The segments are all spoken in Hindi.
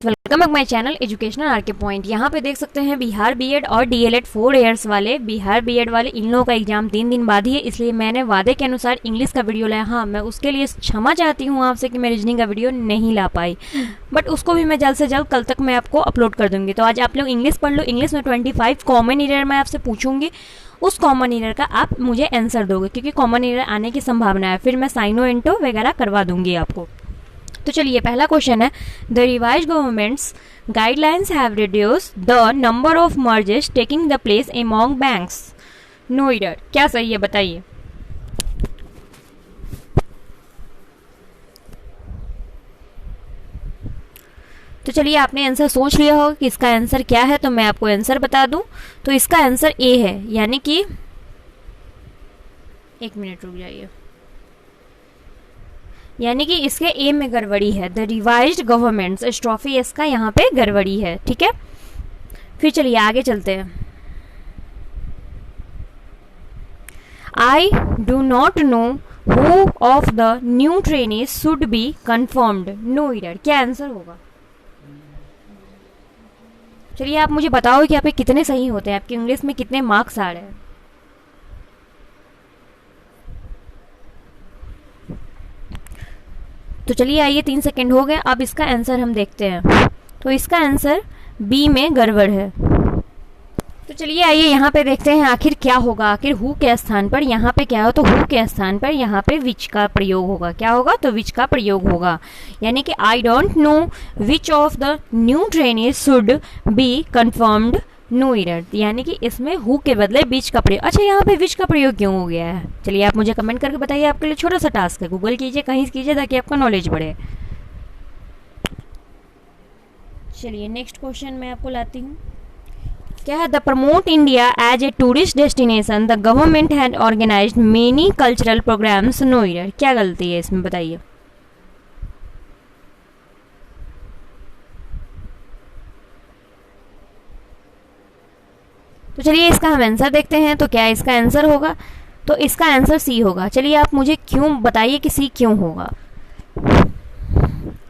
Welcome back my channel educational R K point. यहाँ पे देख सकते हैं बिहार बीएड और डीएलएड 4 ईयर्स वाले बिहार बीएड वाले इन लोगों का एग्जाम 3 दिन बाद ही है, इसलिए मैंने वादे के अनुसार इंग्लिश का वीडियो लाया। हाँ, मैं उसके लिए क्षमा चाहती हूँ आपसे कि मैं रीजनिंग का वीडियो नहीं ला पाई, बट उसको भी मैं जल्द से जल्द कल तक मैं आपको अपलोड कर दूंगी। तो आज आप लोग इंग्लिश पढ़ लो। इंग्लिश में 25 कॉमन ईरर मैं आपसे पूछूंगी, उस कॉमन ईरर का आप मुझे आंसर दोगे, क्योंकि कॉमन ईरर आने की संभावना है। फिर मैं साइनो इंटो वगैरह करवा दूंगी आपको। तो चलिए, पहला क्वेश्चन है, the revise governments guidelines have reduced the number of mergers taking the place among banks. No error. क्या सही है बताइए। तो चलिए, आपने आंसर सोच लिया होगा कि इसका आंसर क्या है, तो मैं आपको आंसर बता दूं। तो इसका आंसर ए है, यानी कि एक मिनट रुक जाइए, यानी कि इसके ए में गड़बड़ी है। द रिवाइज्ड गवर्नमेंट्स स्ट्रॉफी एस का यहाँ पे गड़बड़ी है, ठीक है। फिर चलिए आगे चलते हैं। I do not know who of the new trainees should be confirmed. No error. क्या आंसर होगा। चलिए, आप मुझे बताओ कि यहाँ पे कितने सही होते हैं, आपकी इंग्लिश में कितने मार्क्स आ रहे हैं। तो चलिए आइए, 3 सेकेंड हो गए। अब इसका आंसर हम देखते हैं। तो इसका आंसर बी में गड़बड़ है। तो चलिए आइए यहाँ पे देखते हैं आखिर क्या होगा। आखिर हु के स्थान पर यहाँ पे क्या हो, तो हु के स्थान पर यहाँ पे विच का प्रयोग होगा। क्या होगा, तो विच का प्रयोग होगा। यानी कि I don't know which of the new trainees should be confirmed. No error. यानी कि इसमें हु के बदले विच का प्रयोग। अच्छा, यहाँ पे विच का प्रयोग क्यों हो गया है, चलिए आप मुझे कमेंट करके बताइए। आपके लिए छोटा सा टास्क है, गूगल कीजिए, कहीं कीजिए, ताकि आपका नॉलेज बढ़े। चलिए नेक्स्ट क्वेश्चन मैं आपको लाती हूँ। क्या है, the promote India as a tourist destination the government had organised many cultural programmes. No error. क्या गलती है इसमें बताइए। तो चलिए इसका हम आंसर देखते हैं। तो क्या इसका आंसर होगा, तो इसका आंसर सी होगा। चलिए आप मुझे क्यों बताइए कि सी क्यों होगा।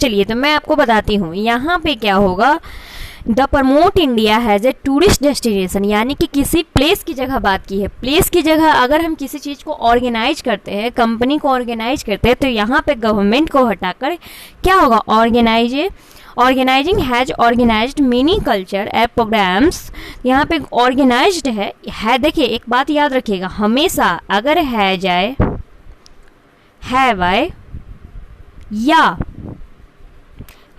चलिए तो मैं आपको बताती हूँ। यहाँ पे क्या होगा, the promote India has a tourist destination, यानी कि किसी प्लेस की जगह बात की है। प्लेस की जगह अगर हम किसी चीज़ को ऑर्गेनाइज करते हैं, कंपनी को ऑर्गेनाइज करते हैं, तो यहाँ पे गवर्नमेंट को हटाकर क्या होगा, organising has organised many culture and programmes. यहाँ पे ऑर्गेनाइज्ड है। देखिए एक बात याद रखिएगा, हमेशा अगर है जाए, हैव आए या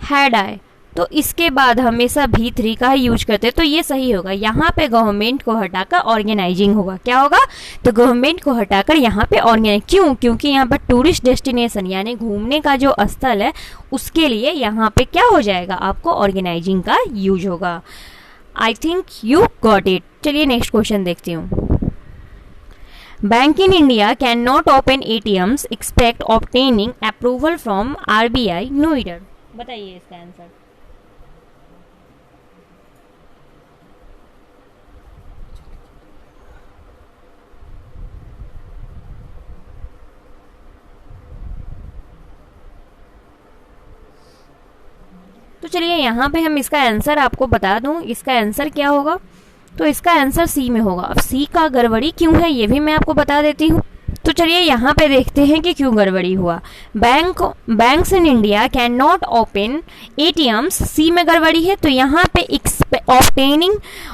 हैड आए, तो इसके बाद हमेशा भी 3 का ही यूज करते हैं, तो ये सही होगा। यहाँ पे गवर्नमेंट को हटाकर ऑर्गेनाइजिंग होगा। क्या होगा, तो गवर्नमेंट को हटाकर यहाँ पे ऑर्गेनाइज। क्यों, क्योंकि यहाँ पर टूरिस्ट डेस्टिनेशन यानी घूमने का जो स्थल है, उसके लिए यहाँ पे क्या हो जाएगा, आपको ऑर्गेनाइजिंग का यूज होगा। I think you got it. चलिए नेक्स्ट क्वेश्चन देखती हूँ। Bank in India can not open ATMs expect obtaining approval from RBI. No error. बताइए इसका आंसर। तो चलिए यहाँ पे हम इसका आंसर आपको बता दूं। इसका आंसर क्या होगा, तो इसका आंसर सी में होगा। अब सी का गड़बड़ी क्यों है, ये भी मैं आपको बता देती हूँ। तो चलिए यहाँ पे देखते हैं कि क्यों गड़बड़ी हुआ। Banks in India can not open ATMs, C में गड़बड़ी है। तो यहाँ पे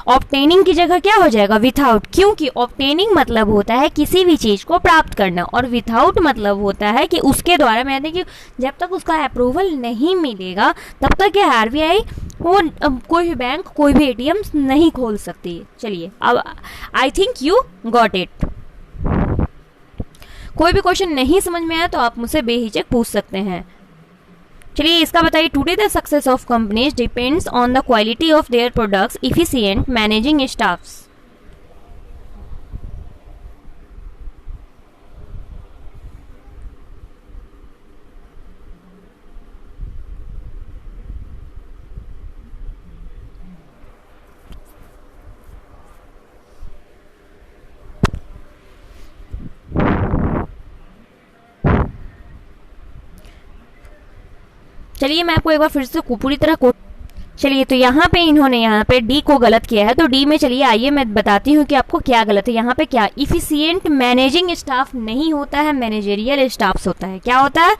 ऑब्टेनिंग की जगह क्या हो जाएगा, विथआउट। क्योंकि ऑब्टेनिंग मतलब होता है किसी भी चीज को प्राप्त करना, और विथआउट मतलब होता है कि उसके द्वारा, मैंने कि जब तक उसका अप्रूवल नहीं मिलेगा तब तक क्या आरबीआई वो कोई भी बैंक कोई भी एटीएम नहीं खोल सकती। चलिए अब आई थिंक यू गॉट इट। कोई भी क्वेश्चन नहीं समझ में आया तो आप मुझसे बेहिचक पूछ सकते हैं। चलिए इसका बताइए। Today the success of companies depends on the quality of their products, efficient managing staffs. चलिए मैं आपको एक बार फिर से पूरी तरह चलिए, तो यहाँ पे इन्होंने यहाँ पे डी को गलत किया है, तो डी में चलिए आइए मैं बताती हूँ कि आपको क्या गलत है। यहाँ पे क्या, इफिशिएंट मैनेजिंग स्टाफ नहीं होता है, मैनेजेरियल स्टाफ्स होता है। क्या होता है,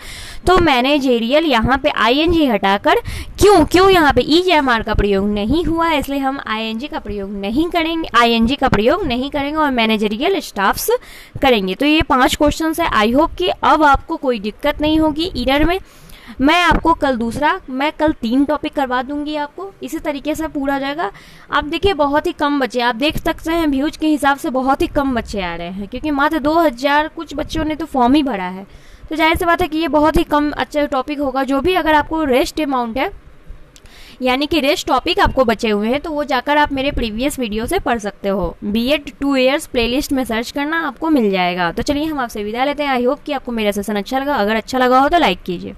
तो मैनेजेरियल यहाँ पे आईएनजी हटाकर, क्यों यहाँ पे ईएमआर का प्रयोग नहीं हुआ है, इसलिए हम आईएनजी का प्रयोग नहीं करेंगे, आईएनजी का प्रयोग नहीं करेंगे और मैनेजेरियल स्टाफ्स करेंगे। तो ये 5 क्वेश्चन है। आई होप कि अब आपको कोई दिक्कत नहीं होगी ईरर में। मैं आपको कल 3 टॉपिक करवा दूंगी, आपको इसी तरीके से पूरा जाएगा। आप देखिए बहुत ही कम बच्चे, आप देख सकते हैं व्यूज के हिसाब से बहुत ही कम बच्चे आ रहे हैं, क्योंकि मात्र 2000 कुछ बच्चों ने तो फॉर्म ही भरा है। तो जाहिर सी बात है कि ये बहुत ही कम अच्छा टॉपिक होगा। जो भी अगर आपको रेस्ट अमाउंट है, यानी कि रेस्ट टॉपिक आपको बचे हुए हैं, तो वो जाकर आप मेरे प्रीवियस वीडियो से पढ़ सकते हो। बीएड 2 ईयर्स प्लेलिस्ट में सर्च करना, आपको मिल जाएगा। तो चलिए हम आपसे विदा लेते हैं। आई होप कि आपको मेरा सेशन अच्छा लगा। अगर अच्छा लगा हो तो लाइक कीजिए।